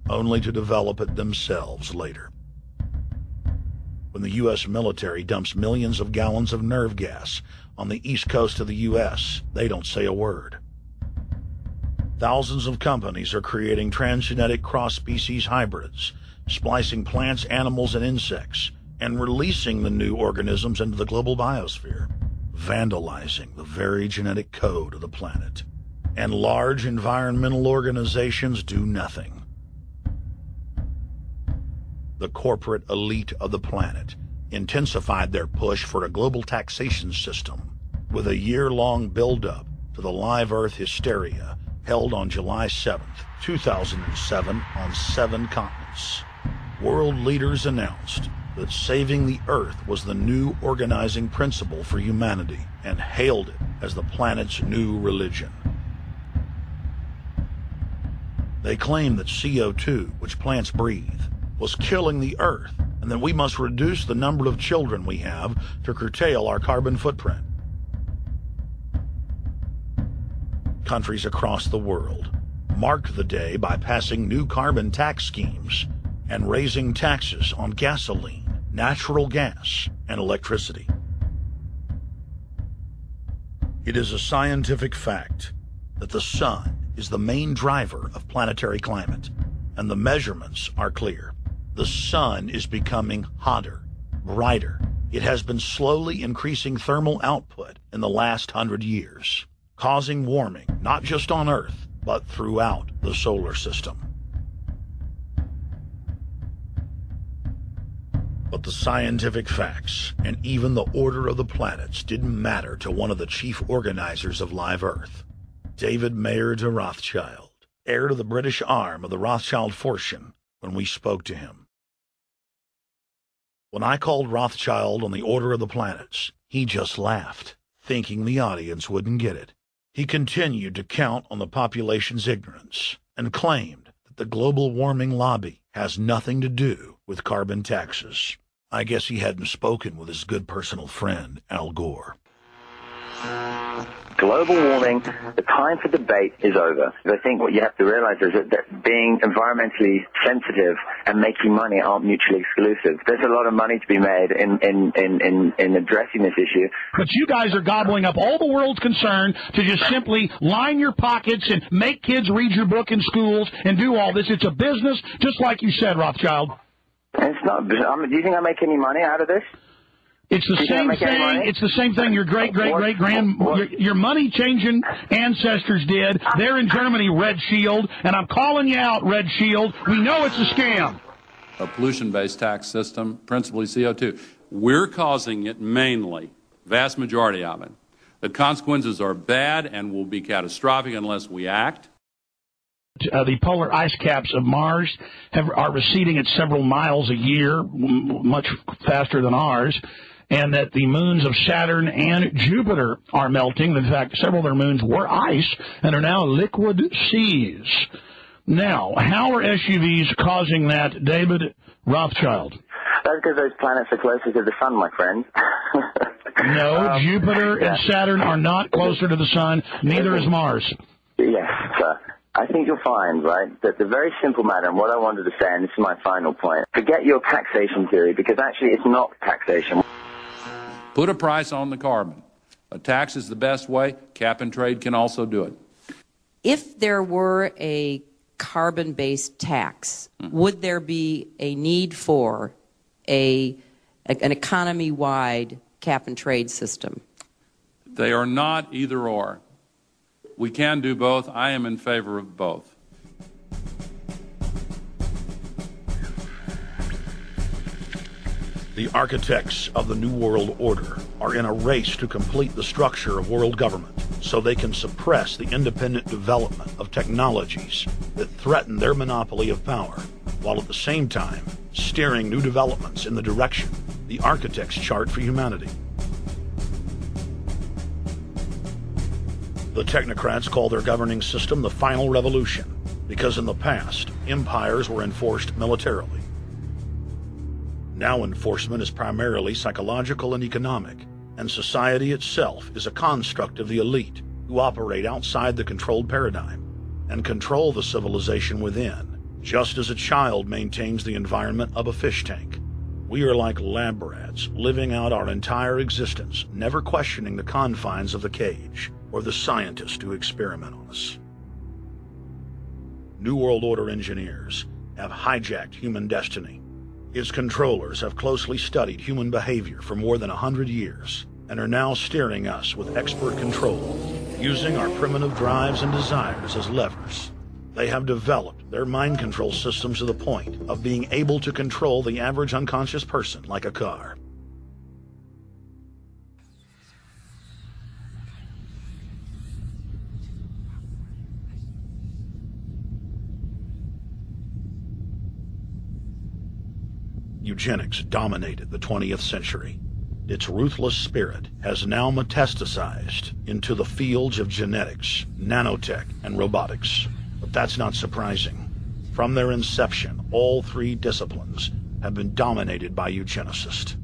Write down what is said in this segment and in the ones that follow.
only to develop it themselves later. When the U.S. military dumps millions of gallons of nerve gas on the east coast of the U.S., they don't say a word. Thousands of companies are creating transgenetic cross-species hybrids, splicing plants, animals, and insects, and releasing the new organisms into the global biosphere, vandalizing the very genetic code of the planet. And large environmental organizations do nothing. The corporate elite of the planet intensified their push for a global taxation system with a year-long build-up to the Live Earth hysteria held on July 7th, 2007 on 7 continents. World leaders announced that saving the Earth was the new organizing principle for humanity and hailed it as the planet's new religion. They claimed that CO2, which plants breathe, was killing the Earth, and that we must reduce the number of children we have to curtail our carbon footprint. Countries across the world marked the day by passing new carbon tax schemes and raising taxes on gasoline, natural gas, and electricity. It is a scientific fact that the sun is the main driver of planetary climate, and the measurements are clear. The sun is becoming hotter, brighter. It has been slowly increasing thermal output in the last 100 years, causing warming not just on Earth, but throughout the solar system. But the scientific facts and even the order of the planets didn't matter to one of the chief organizers of Live Earth, David Mayer de Rothschild, heir to the British arm of the Rothschild fortune, when we spoke to him. When I called Rothschild on the order of the planets, he just laughed, thinking the audience wouldn't get it. He continued to count on the population's ignorance and claimed that the global warming lobby has nothing to do with carbon taxes. I guess he hadn't spoken with his good personal friend, Al Gore. Global warming, the time for debate is over. I think what you have to realize is that being environmentally sensitive and making money aren't mutually exclusive. There's a lot of money to be made in addressing this issue. But you guys are gobbling up all the world's concern to just simply line your pockets and make kids read your book in schools and do all this. It's a business, just like you said, Rothschild. It's not. Do you think I make any money out of this? It's the same thing. It's the same thing your your money-changing ancestors did. They're in Germany, Red Shield, and I'm calling you out, Red Shield. We know it's a scam. A pollution-based tax system, principally CO2. We're causing it mainly, vast majority of it. The consequences are bad and will be catastrophic unless we act. The polar ice caps of Mars are receding at several miles a year, much faster than ours, and that the moons of Saturn and Jupiter are melting. In fact, several of their moons were ice and are now liquid seas. Now, how are SUVs causing that, David Rothschild? That's because those planets are closer to the sun, my friend. No, Jupiter and Saturn are not closer to the sun. Neither is Mars. Yes, sir. I think you'll find, right, that the very simple matter, and what I wanted to say, and this is my final point, forget your taxation theory, because actually it's not taxation. Put a price on the carbon. A tax is the best way. Cap and trade can also do it. If there were a carbon-based tax, would there be a need for an economy-wide cap and trade system? They are not either or. We can do both. I am in favor of both. The architects of the New World Order are in a race to complete the structure of world government so they can suppress the independent development of technologies that threaten their monopoly of power, while at the same time steering new developments in the direction the architects chart for humanity. The technocrats call their governing system the final revolution because in the past, empires were enforced militarily. Now enforcement is primarily psychological and economic, and society itself is a construct of the elite who operate outside the controlled paradigm and control the civilization within just as a child maintains the environment of a fish tank. We are like lab rats, living out our entire existence, never questioning the confines of the cage or the scientists who experiment on us. New World Order engineers have hijacked human destiny. Its controllers have closely studied human behavior for more than 100 years and are now steering us with expert control, using our primitive drives and desires as levers. They have developed their mind control systems to the point of being able to control the average unconscious person like a car. Eugenics dominated the 20th century. Its ruthless spirit has now metastasized into the fields of genetics, nanotech, and robotics. But that's not surprising. From their inception, all three disciplines have been dominated by eugenicists.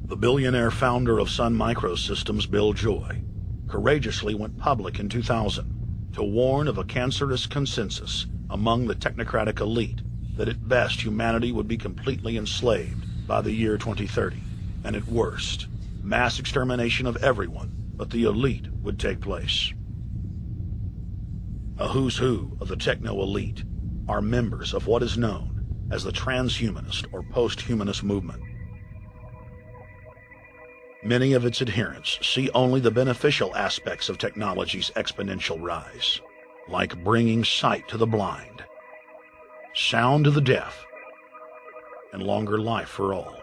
The billionaire founder of Sun Microsystems, Bill Joy, courageously went public in 2000 to warn of a cancerous consensus among the technocratic elite that at best humanity would be completely enslaved by the year 2030, and at worst, mass extermination of everyone but the elite would take place. A who's who of the techno-elite are members of what is known as the transhumanist or post-humanist movement. Many of its adherents see only the beneficial aspects of technology's exponential rise, like bringing sight to the blind, sound to the deaf, and longer life for all.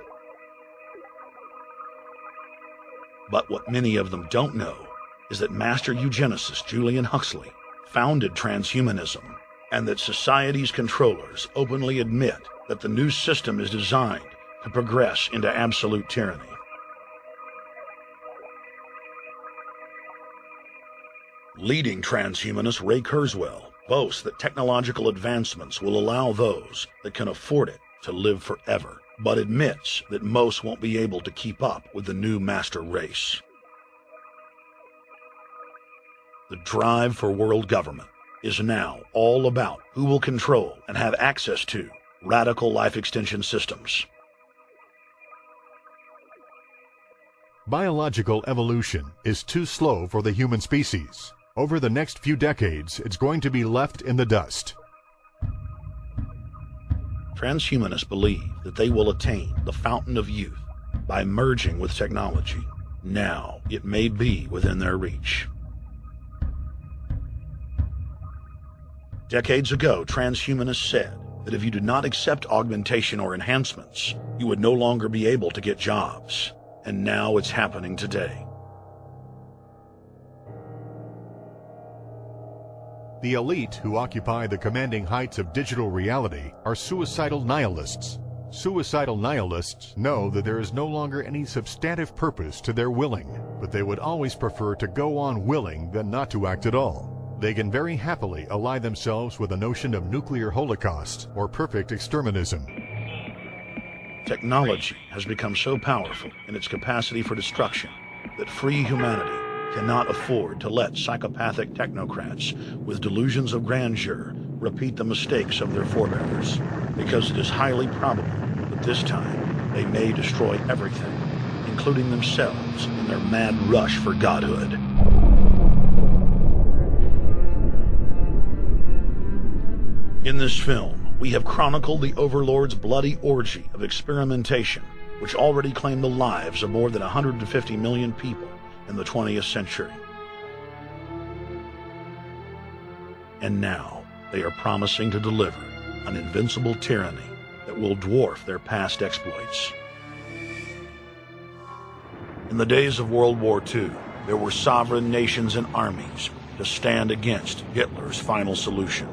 But what many of them don't know is that master eugenicist Julian Huxley founded transhumanism, and that society's controllers openly admit that the new system is designed to progress into absolute tyranny. Leading transhumanist Ray Kurzweil boasts that technological advancements will allow those that can afford it to live forever, but admits that most won't be able to keep up with the new master race. The drive for world government is now all about who will control and have access to radical life extension systems. Biological evolution is too slow for the human species. Over the next few decades, it's going to be left in the dust. Transhumanists believe that they will attain the fountain of youth by merging with technology. Now, it may be within their reach. Decades ago, transhumanists said that if you did not accept augmentation or enhancements, you would no longer be able to get jobs. And now it's happening today. The elite who occupy the commanding heights of digital reality are suicidal nihilists. Suicidal nihilists know that there is no longer any substantive purpose to their willing, but they would always prefer to go on willing than not to act at all. They can very happily ally themselves with the notion of nuclear holocaust or perfect exterminism. Technology has become so powerful in its capacity for destruction that free humanity cannot afford to let psychopathic technocrats with delusions of grandeur repeat the mistakes of their forebears, because it is highly probable that this time they may destroy everything, including themselves in their mad rush for godhood. In this film, we have chronicled the Overlord's bloody orgy of experimentation, which already claimed the lives of more than 150 million people in the 20th century. And now, they are promising to deliver an invincible tyranny that will dwarf their past exploits. In the days of World War II, there were sovereign nations and armies to stand against Hitler's final solution.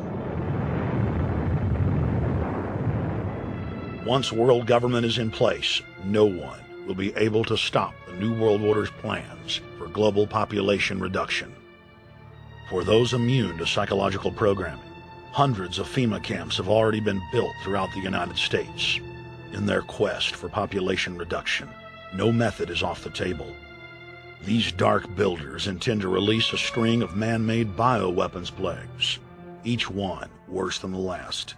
Once world government is in place, no one will be able to stop the New World Order's plans for global population reduction. For those immune to psychological programming, hundreds of FEMA camps have already been built throughout the United States. In their quest for population reduction, no method is off the table. These dark builders intend to release a string of man-made bioweapons plagues, each one worse than the last.